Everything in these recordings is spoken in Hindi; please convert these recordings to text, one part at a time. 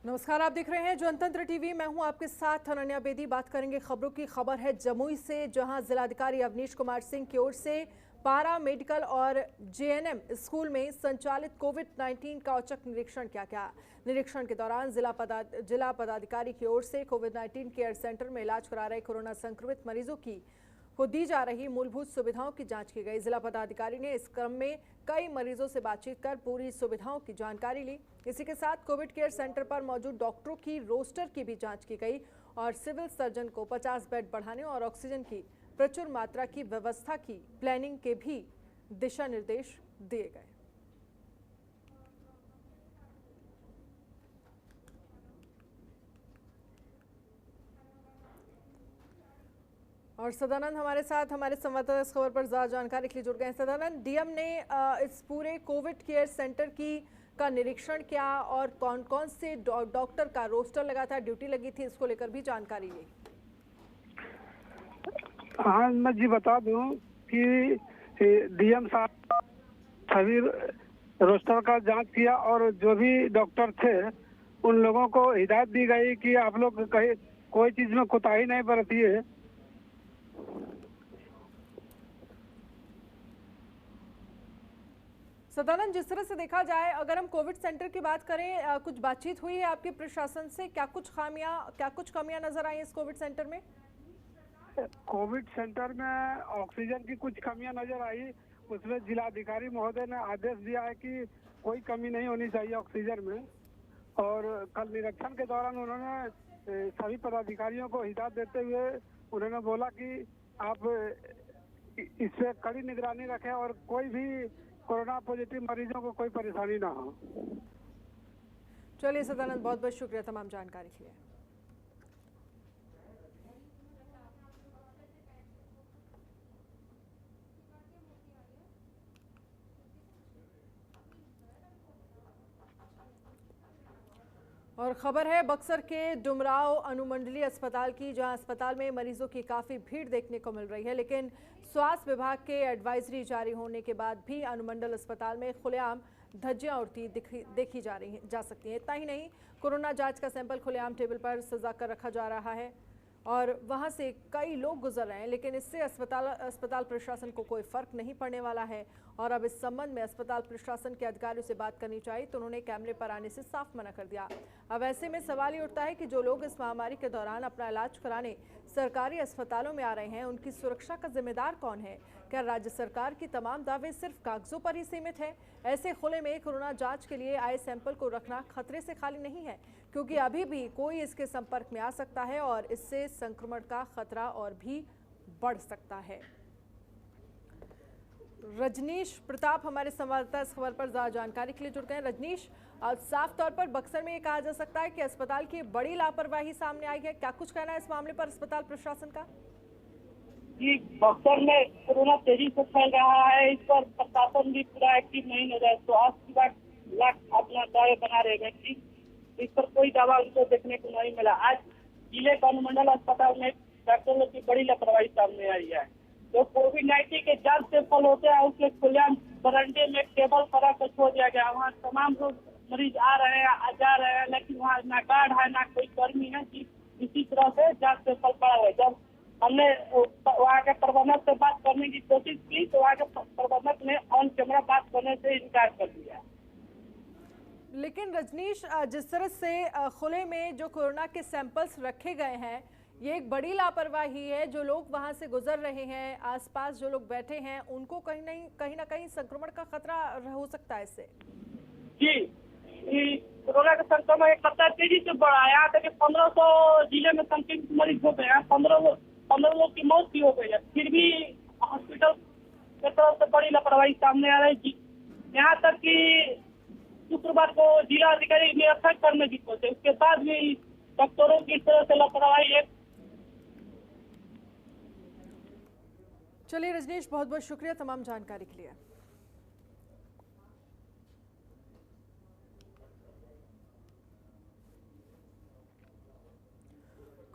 नमस्कार, आप देख रहे हैं जनतंत्र टीवी। मैं हूं आपके साथ अनन्या बेदी। बात करेंगे खबरों की। खबर है जमुई से, जहां जिलाधिकारी अवनीश कुमार सिंह की ओर से पारा मेडिकल और जेएनएम स्कूल में संचालित कोविड-19 का औचक निरीक्षण किया गया। निरीक्षण के दौरान जिला पदाधिकारी की ओर से कोविड-19 केयर सेंटर में इलाज करा रहे कोरोना संक्रमित मरीजों को दी जा रही मूलभूत सुविधाओं की जांच की गई। जिला पदाधिकारी ने इस क्रम में कई मरीजों से बातचीत कर पूरी सुविधाओं की जानकारी ली। इसी के साथ कोविड केयर सेंटर पर मौजूद डॉक्टरों की रोस्टर की भी जांच की गई और सिविल सर्जन को 50 बेड बढ़ाने और ऑक्सीजन की प्रचुर मात्रा की व्यवस्था की प्लानिंग के भी दिशा निर्देश दिए गए। और सदानंद हमारे साथ, हमारे संवाददाता इस खबर पर ज्यादा जानकारी के लिए जुड़ गए हैं। सदानंद, डीएम ने इस पूरे कोविड केयर सेंटर का निरीक्षण किया और कौन कौन से डॉक्टर का रोस्टर लगा था, ड्यूटी लगी थी, इसको लेकर भी जानकारी ली। हाँ, मैं जी बता दूं कि डीएम साहब सभी रोस्टर का जांच किया और जो भी डॉक्टर थे उन लोगों को हिदायत दी गई कि आप लोग कहीं कोई चीज में कोताही नहीं बरतिए। सदानंद, जिस तरह से देखा जाए, अगर हम कोविड सेंटर की बात करें, कुछ बातचीत हुई है आपके प्रशासन से? क्या कुछ कमियां नजर आई इस कोविड सेंटर में? कोविड सेंटर में ऑक्सीजन की कुछ कमियां नजर आई। उसमें जिलाधिकारी महोदय ने आदेश दिया है कि कोई कमी नहीं होनी चाहिए ऑक्सीजन में। और कल निरीक्षण के दौरान उन्होंने सभी पदाधिकारियों को हिदायत देते हुए उन्होंने बोला कि आप इससे कड़ी निगरानी रखें और कोई भी कोरोना पॉजिटिव मरीजों को कोई परेशानी ना हो। चलिए सदानंद, बहुत बहुत शुक्रिया तमाम जानकारी के लिए। और खबर है बक्सर के डुमराव अनुमंडलीय अस्पताल की, जहां अस्पताल में मरीजों की काफ़ी भीड़ देखने को मिल रही है। लेकिन स्वास्थ्य विभाग के एडवाइजरी जारी होने के बाद भी अनुमंडल अस्पताल में खुलेआम धज्जियां उड़ती देखी जा सकती हैं। इतना ही नहीं, कोरोना जांच का सैंपल खुलेआम टेबल पर सजा कर रखा जा रहा है और वहां से कई लोग गुजर रहे हैं। लेकिन इससे अस्पताल प्रशासन को कोई फर्क नहीं पड़ने वाला है और अब इस संबंध में अस्पताल प्रशासन के अधिकारियों से बात करनी चाहिए तो उन्होंने कैमरे पर आने से साफ मना कर दिया। अब ऐसे में सवाल ये उठता है कि जो लोग इस महामारी के दौरान अपना इलाज कराने सरकारी अस्पतालों में आ रहे हैं, उनकी सुरक्षा का जिम्मेदार कौन है? क्या राज्य सरकार की तमाम दावे सिर्फ कागजों पर ही सीमित है? ऐसे खुले में कोरोना जांच के लिए आए सैंपल को रखना खतरे से खाली नहीं है, क्योंकि अभी भी कोई इसके संपर्क में आ सकता है और इससे संक्रमण का खतरा और भी बढ़ सकता है। रजनीश प्रताप हमारे संवाददाता इस खबर पर ज्यादा जानकारी के लिए जुड़ गए हैं। रजनीश, साफ तौर पर बक्सर में ये कहा जा सकता है कि अस्पताल की बड़ी लापरवाही सामने आई है। क्या कुछ कहना है इस मामले पर अस्पताल प्रशासन का? जी, बक्सर में कोरोना तेजी से फैल रहा है। इस पर प्रशासन भी पूरा एक्टिव नहीं नजर। स्वास्थ्य विभाग अपना दावे बना रहे हैं कि इस पर कोई दावा उनको देखने को नहीं मिला। आज जिले का अनुमंडल अस्पताल में डॉक्टरों की बड़ी लापरवाही सामने आई है। जो कोविड-19 के जांच सैंपल होते हैं उसके खुलेआम बरामदे में टेबल पर रख छोड़ दिया गया। वहाँ तमाम लोग मरीज आ रहे हैं, जा रहे हैं, लेकिन वहाँ ना गार्ड है ना कोई कर्मी है कि इसी तरह से जांच सैंपल पड़ा है। जब हमने वहाँ के प्रबंधक से बात करने की कोशिश की तो वहाँ के प्रबंधक ने ऑन कैमरा बात करने से इनकार कर दिया। लेकिन रजनीश, जिस तरह से खुले में जो कोरोना के सैंपल्स रखे गए हैं, ये एक बड़ी लापरवाही है। जो लोग वहां से गुजर रहे हैं, आसपास जो लोग बैठे हैं, उनको कहीं ना कहीं संक्रमण का खतरा हो सकता है इससे। जी, कोरोना का संक्रमण एक खतरा तेजी से बढ़ा है। यहाँ तक 1500 जिले में संक्रमित मरीज हो गए हैं। 15 लोग की मौत भी हो गई है। फिर भी हॉस्पिटल की तरफ से बड़ी लापरवाही सामने आ रही है। यहाँ तक कि शुक्रवार को जिला अधिकारी निरीक्षण करने की कोशिश, उसके बाद भी डॉक्टरों की तरह से लापरवाही है। चलिए रजनीश, बहुत बहुत शुक्रिया तमाम जानकारी के लिए।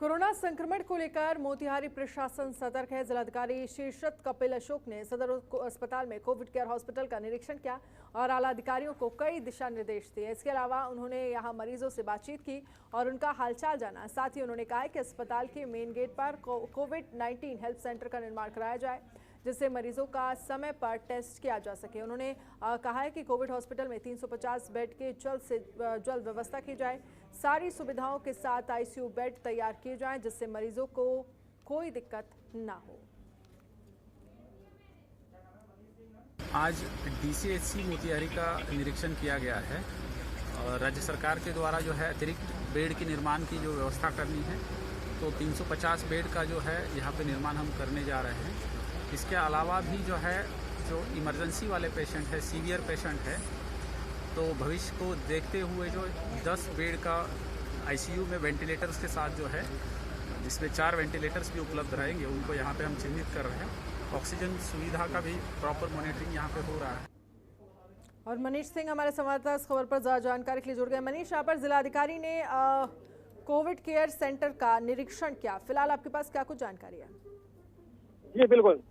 कोरोना संक्रमण को लेकर मोतिहारी प्रशासन सतर्क है। जिलाधिकारी शीर्षत कपिल अशोक ने सदर अस्पताल में कोविड केयर हॉस्पिटल का निरीक्षण किया और आला अधिकारियों को कई दिशा निर्देश दिए। इसके अलावा उन्होंने यहां मरीजों से बातचीत की और उनका हालचाल जाना। साथ ही उन्होंने कहा कि अस्पताल के मेन गेट पर कोविड-19 हेल्प सेंटर का निर्माण कराया जाए, जिससे मरीजों का समय पर टेस्ट किया जा सके। उन्होंने कहा है कि कोविड हॉस्पिटल में 350 बेड के जल्द से जल्द व्यवस्था की जाए। सारी सुविधाओं के साथ आईसीयू बेड तैयार किए जाएं, जिससे मरीजों को कोई दिक्कत ना हो। आज डीसीएचसी मोतिहारी का निरीक्षण किया गया है और राज्य सरकार के द्वारा जो है अतिरिक्त बेड के निर्माण की जो व्यवस्था करनी है, तो 350 बेड का जो है यहाँ पे निर्माण हम करने जा रहे हैं। इसके अलावा भी जो है जो इमरजेंसी वाले पेशेंट है, सीवियर पेशेंट है, तो भविष्य को देखते हुए जो 10 बेड का आईसीयू में वेंटिलेटर्स के साथ जो है, जिसमें 4 वेंटिलेटर्स भी उपलब्ध रहेंगे, उनको यहाँ पे हम चिन्हित कर रहे हैं। ऑक्सीजन सुविधा का भी प्रॉपर मॉनिटरिंग यहाँ पे हो रहा है। और मनीष सिंह हमारे संवाददाता इस खबर पर ज्यादा जानकारी के लिए जुड़ गए। मनीष, यहाँ पर जिलाधिकारी ने कोविड केयर सेंटर का निरीक्षण किया। फिलहाल आपके पास क्या कुछ जानकारी है? जी बिल्कुल,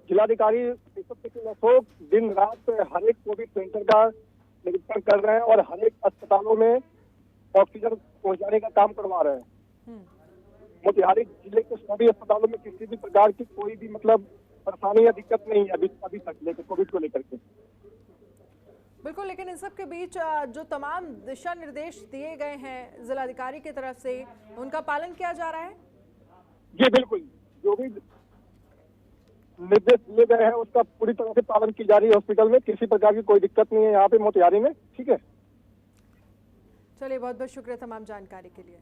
जिलाधिकारी कपिल अशोक दिन रात हर एक कोविड सेंटर का निरीक्षण कर रहे हैं और हर एक अस्पतालों में ऑक्सीजन पहुंचाने का काम करवा रहे हैं। मोतिहारी जिले के सभी अस्पतालों में किसी भी प्रकार की कोई भी परेशानी या दिक्कत नहीं है अभी तक लेकर कोविड को लेकर के। बिल्कुल, लेकिन इन सब के बीच जो तमाम दिशा निर्देश दिए गए हैं जिलाधिकारी की तरफ से, उनका पालन किया जा रहा है? जी बिल्कुल, जो भी निर्देश दिए गए हैं उसका पूरी तरह से पालन की जा रही है। हॉस्पिटल में किसी प्रकार की कोई दिक्कत नहीं है यहाँ पे मोतिहारी में। ठीक है, चलिए, बहुत बहुत शुक्रिया तमाम जानकारी के लिए।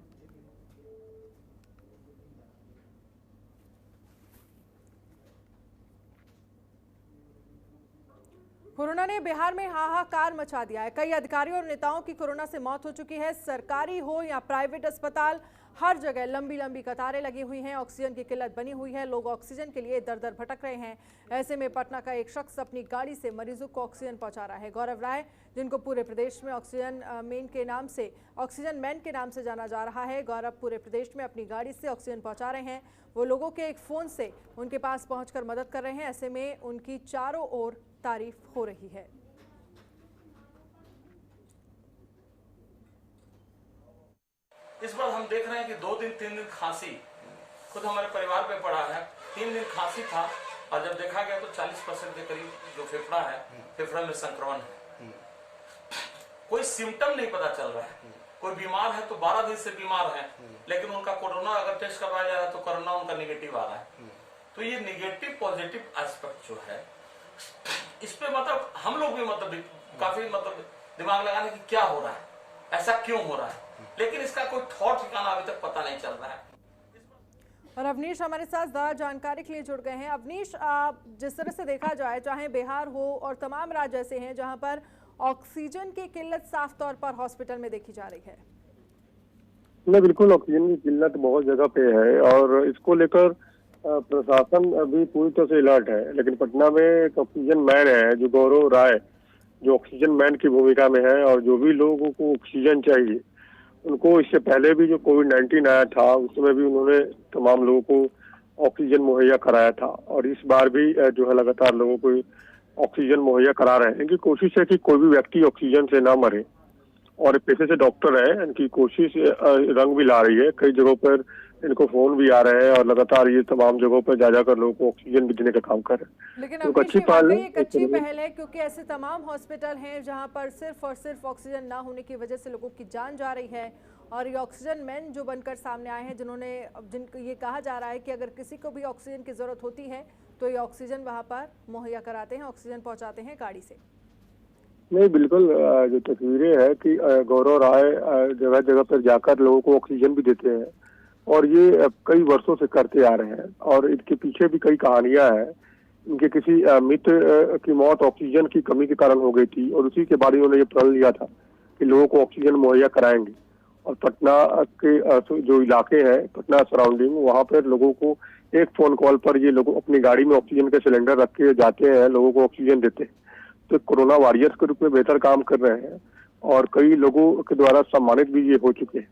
कोरोना ने बिहार में हाहाकार मचा दिया है। कई अधिकारियों और नेताओं की कोरोना से मौत हो चुकी है। सरकारी हो या प्राइवेट अस्पताल, हर जगह लंबी लंबी कतारें लगी हुई हैं। ऑक्सीजन की किल्लत बनी हुई है। लोग ऑक्सीजन के लिए दर दर भटक रहे हैं। ऐसे में पटना का एक शख्स अपनी गाड़ी से मरीजों को ऑक्सीजन पहुंचा रहा है। गौरव राय, जिनको पूरे प्रदेश में ऑक्सीजन मैन के नाम से जाना जा रहा है, गौरव पूरे प्रदेश में अपनी गाड़ी से ऑक्सीजन पहुंचा रहे हैं। वो लोगों के एक फोन से उनके पास पहुंचकर मदद कर रहे हैं। ऐसे में उनकी चारों ओर तारीफ हो रही है। इस बार हम देख रहे हैं कि 2 दिन 3 दिन खांसी खुद हमारे परिवार पे पड़ा है। 3 दिन खांसी था और जब देखा गया तो 40% के करीब जो फेफड़ा है, फेफड़ा में संक्रमण है। कोई सिम्टम नहीं पता चल रहा है। कोई बीमार है तो 12 दिन से बीमार है, लेकिन उनका कोरोना अगर टेस्ट करवाया जा रहा है तो कोरोना उनका निगेटिव आ रहा है। तो ये निगेटिव पॉजिटिव एस्पेक्ट जो है, इस पे हम लोग भी काफी दिमाग लगाने की क्या हो रहा है, ऐसा क्यों हो रहा है, लेकिन इसका कोई ठौर ठिकाना अभी तक पता नहीं चल रहा है। और अवनीश हमारे साथ ज्यादा जानकारी के लिए जुड़ गए हैं। अवनीश, जिस तरह से देखा जाए, चाहे बिहार हो और तमाम राज्य ऐसे हैं जहां पर ऑक्सीजन की किल्लत साफ तौर पर हॉस्पिटल में देखी जा रही है। नहीं, बिल्कुल ऑक्सीजन की किल्लत बहुत जगह पे है और इसको लेकर प्रशासन अभी पूरी तरह से अलर्ट है। लेकिन पटना में एक ऑक्सीजन मैन है जो गौरव राय, जो ऑक्सीजन मैन की भूमिका में है और जो भी लोगों को ऑक्सीजन चाहिए, उनको इससे पहले भी जो कोविड-19 आया था उसमें भी उन्होंने तमाम लोगों को ऑक्सीजन मुहैया कराया था और इस बार भी जो है लगातार लोगों को ऑक्सीजन मुहैया करा रहे हैं। इनकी कोशिश है कि कोई भी व्यक्ति ऑक्सीजन से ना मरे और पेशे से डॉक्टर है, इनकी कोशिश रंग भी ला रही है। कई जगहों पर इनको फोन भी आ रहे हैं और लगातार ये तमाम जगहों पर जा जाकर लोगों को ऑक्सीजन भी देने का काम कर रहे हैं। लेकिन तो अच्छी पहल है, क्योंकि ऐसे तमाम हॉस्पिटल हैं जहां पर सिर्फ और सिर्फ ऑक्सीजन ना होने की वजह से लोगों की जान जा रही है। और ये ऑक्सीजन मैन जो बनकर सामने आए हैं, जिनको ये कहा जा रहा है कि अगर किसी को भी ऑक्सीजन की जरूरत होती है तो ये ऑक्सीजन वहां पर मुहैया कराते हैं, ऑक्सीजन पहुंचाते हैं गाड़ी से। नहीं, बिल्कुल, जो तस्वीरें है कि गौरव राय जगह जगह पर जाकर लोगों को ऑक्सीजन भी देते हैं और ये कई वर्षों से करते आ रहे हैं और इनके पीछे भी कई कहानियां हैं। इनके किसी मित्र की मौत ऑक्सीजन की कमी के कारण हो गई थी और उसी के बाद उन्होंने ये प्रण लिया था कि लोगों को ऑक्सीजन मुहैया कराएंगे। और पटना के जो इलाके हैं, पटना सराउंडिंग, वहाँ पर लोगों को एक फोन कॉल पर ये लोग अपनी गाड़ी में ऑक्सीजन के सिलेंडर रख के जाते हैं, लोगों को ऑक्सीजन देते हैं। तो कोरोना वॉरियर्स के रूप में बेहतर काम कर रहे हैं और कई लोगों के द्वारा सम्मानित भी ये हो चुके हैं।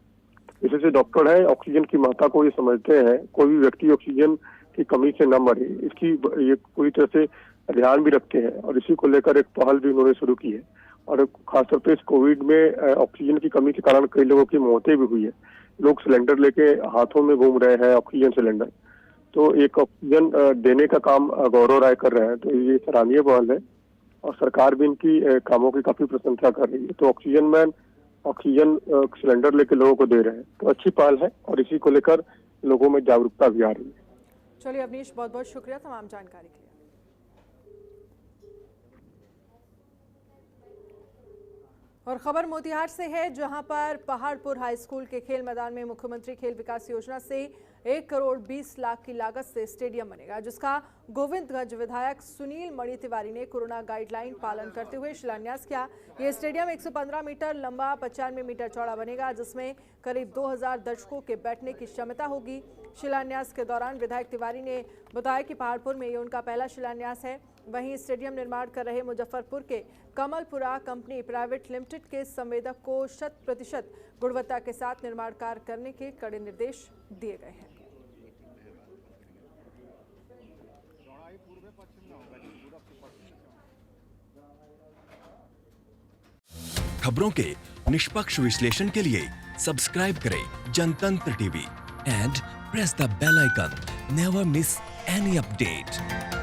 जैसे डॉक्टर है, ऑक्सीजन की महत्ता को ये समझते हैं, कोई भी व्यक्ति ऑक्सीजन की कमी से न मरे, इसकी ये पूरी तरह से ध्यान भी रखते हैं और इसी को लेकर एक पहल भी उन्होंने शुरू की है। और खासतौर पे इस कोविड में ऑक्सीजन की कमी के कारण कई लोगों की मौतें भी हुई है। लोग सिलेंडर लेके हाथों में घूम रहे हैं, ऑक्सीजन सिलेंडर। तो एक ऑक्सीजन देने का काम गौरव राय कर रहे हैं, तो ये सराहनीय पहल है और सरकार भी इनकी कामों की काफी प्रशंसा कर रही है। तो ऑक्सीजन मैन ऑक्सीजन सिलेंडर लेके लोगों को दे रहे हैं, तो अच्छी पहल है और इसी को लेकर लोगों में जागरूकता भी आ रही है। चलिए अवनीश, बहुत बहुत शुक्रिया तमाम जानकारी के लिए। और खबर मोतिहार से है, जहां पर पहाड़पुर हाई स्कूल के खेल मैदान में मुख्यमंत्री खेल विकास योजना से 1 करोड़ 20 लाख की लागत से स्टेडियम बनेगा, जिसका गोविंदगंज विधायक सुनील मणि तिवारी ने कोरोना गाइडलाइन पालन करते हुए शिलान्यास किया। ये स्टेडियम 115 मीटर लंबा, 95 मीटर चौड़ा बनेगा, जिसमें करीब 2000 दर्शकों के बैठने की क्षमता होगी। शिलान्यास के दौरान विधायक तिवारी ने बताया कि पहाड़पुर में ये उनका पहला शिलान्यास है। वहीं स्टेडियम निर्माण कर रहे मुजफ्फरपुर के कमलपुरा कंपनी प्राइवेट लिमिटेड के संवेदक को 100% गुणवत्ता के साथ निर्माण कार्य करने के कड़े निर्देश दिए गए हैं। खबरों के निष्पक्ष विश्लेषण के लिए सब्सक्राइब करें Jantantra TV and press the bell icon. Never miss any update.